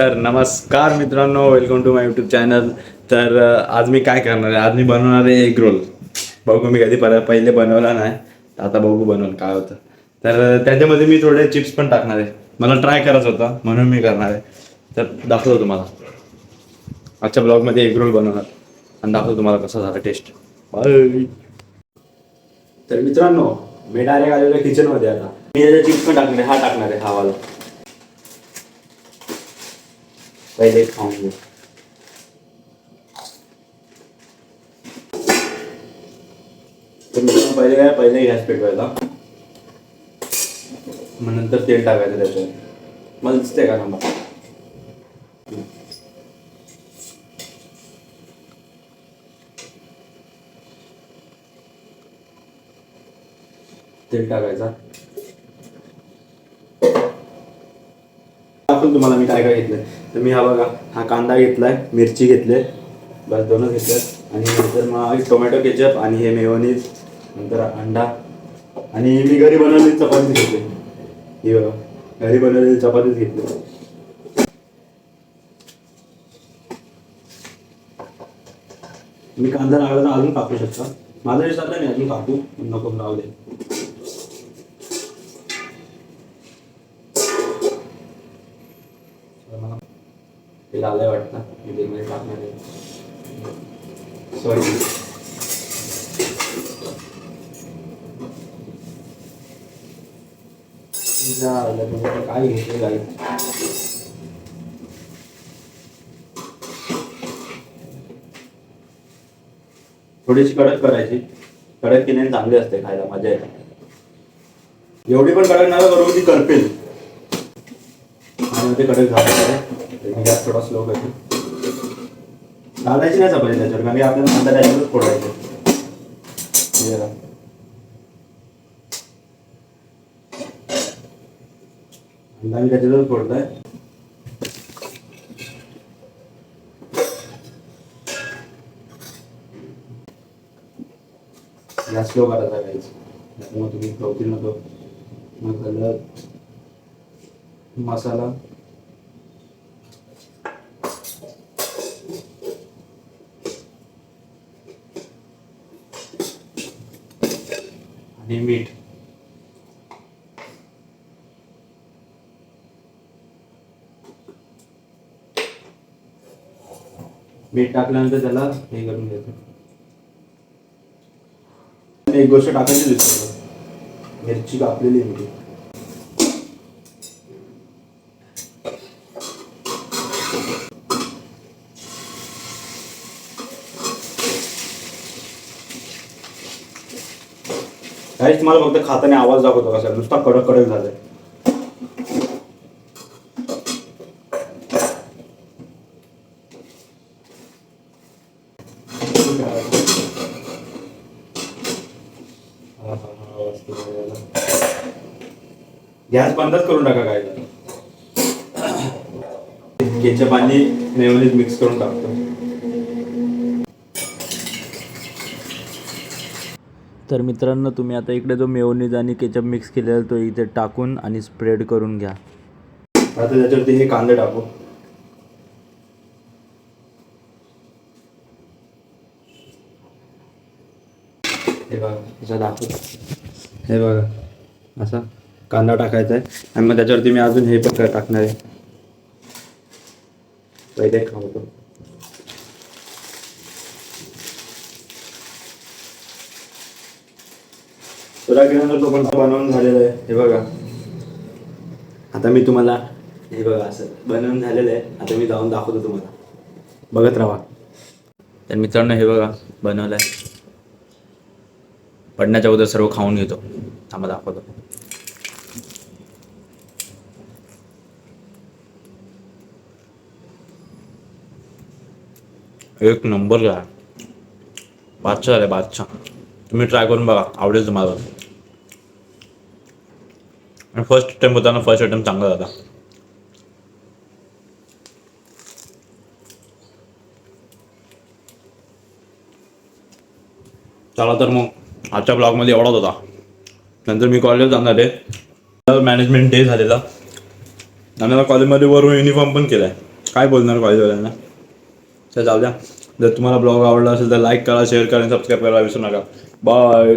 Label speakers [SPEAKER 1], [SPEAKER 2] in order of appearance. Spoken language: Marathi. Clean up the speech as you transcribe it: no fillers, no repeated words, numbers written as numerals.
[SPEAKER 1] तर नमस्कार मित्रांनो, welcome to my YouTube channel. तर आज मी काय करणार आहे, आज मी बनवणार आहे एग रोल. बघू, मी कधी पहिले बनवला नाही, आता बघू बनवून काय होतं. तर त्याच्यामध्ये मी थोडे चिप्स पण टाकणार आहे. मला ट्राय करायचं होता म्हणून मी करणार आहे. तर दाखवतो तुम्हाला आजच्या ब्लॉगमध्ये एग रोल बनवणार आणि दाखवतो तुम्हाला कसा झाला टेस्ट. बाय. तर मित्रांनो, मी डायरेक्ट आलेलो किचनमध्ये. आता मी याचा चिप्स पण टाकणार आहे, हा टाकणार आहे, हा वाला. पहिले खाऊन घेऊ. पहिले गॅस पेटवायचा, मग नंतर तेल टाकायचं त्याच्यात. मला दिसतंय का नंबर? तेल टाकायचा. दाखवतो तुम्हाला मी काय काय घेतलंय. तर मी हा बघा, हा कांदा घेतलाय, मिरची घेतले, बस दोनच घेतल्यात. आणि नंतर मग टोमॅटो केचप आणि हे मेयोनीज, नंतर अंडा. आणि मी घरी बनवलेली चपाती घेतली. ही बघा, घरी बनवलेली चपातीच घेतली. मी कांदा लागला तर अजून कापू शकता. माझा विचार नाही अजून कापू, नको राहू दे. ते आलंय वाटतं, मी तेलमध्ये टाकणार आहे. सॉरी, काय घेतलं गाई. थोडीशी कडक करायची. कडक केल्याने चांगली असते, खायला मजा येते. एवढी पण कडक नाही करू, ती करपेल. आणि ते कडक झालं, गॅस थोडा स्लो करते. घालायची नाही चपाती त्याच्यावर, कारण की आपल्याला नंतर त्याच्यावरच फोडायचं. अंडा मी त्याच्यावरच फोडलाय. गॅस स्लो करायचा काहीच, मग तुम्ही गवतील नको. मग हळद, मसाला, आणि मीठ. मीठ टाकल्यानंतर त्याला हे करून घ्यायचं. एक गोष्ट टाकायची दिसतो, मिरची कापलेली मिरची. काहीच तुम्हाला फक्त खाताना आवाज दाखवतो कसा, नुसता कडक कडक झालाय. गॅस बंदच करून टाका. काय केचप आणि मेयोनीज मिक्स करून टाकतो. तर मित्रांनो, तुम्ही आता इकडे जो मेयोनीज आणि केचप मिक्स केलेला तो इथे टाकून आणि स्प्रेड करून घ्या. आता त्याच्यावरती हे कांदे टाकू. हे बघा, असा दाखवतो. हे बघा, असा कांदा टाकायचा आहे. आणि मग त्याच्यावरती मी अजून हे पण टाकणार आहे. पहिले खावतो. थोड्या वेळानंतर तो पण बनवून झालेला आहे. हे बघा, आता मी तुम्हाला हे बघा असं बनवून झालेलं आहे. आता मी जाऊन दाखवतो तुम्हाला, बघत राहा. तर मित्रांनो, हे बघा बनवलं आहे. पडण्याच्या अगोदर सर्व खाऊन घेतो. थांबा दाखवतो. एक नंबर आहे, बादशाह झाले बादशाह. तुम्ही ट्राय करून बघा, आवडेल तुम्हाला. आणि फर्स्ट अटेम्प्ट होता ना, फर्स्ट अटेम्प्ट चांगला झाला. चला तर मग आजच्या ब्लॉगमध्ये एवढाच होता. नंतर मी कॉलेज जाणार आहे. मॅनेजमेंट डे झालेला आणि मला कॉलेजमध्ये वरून युनिफॉर्म पण केला आहे. काय बोलणार कॉलेजवाल्यांना. तर जाऊ द्या. जर तुम्हाला ब्लॉग आवडला असेल तर लाईक करा, शेअर करा आणि सबस्क्राईब करायला विसरू नका. बाय.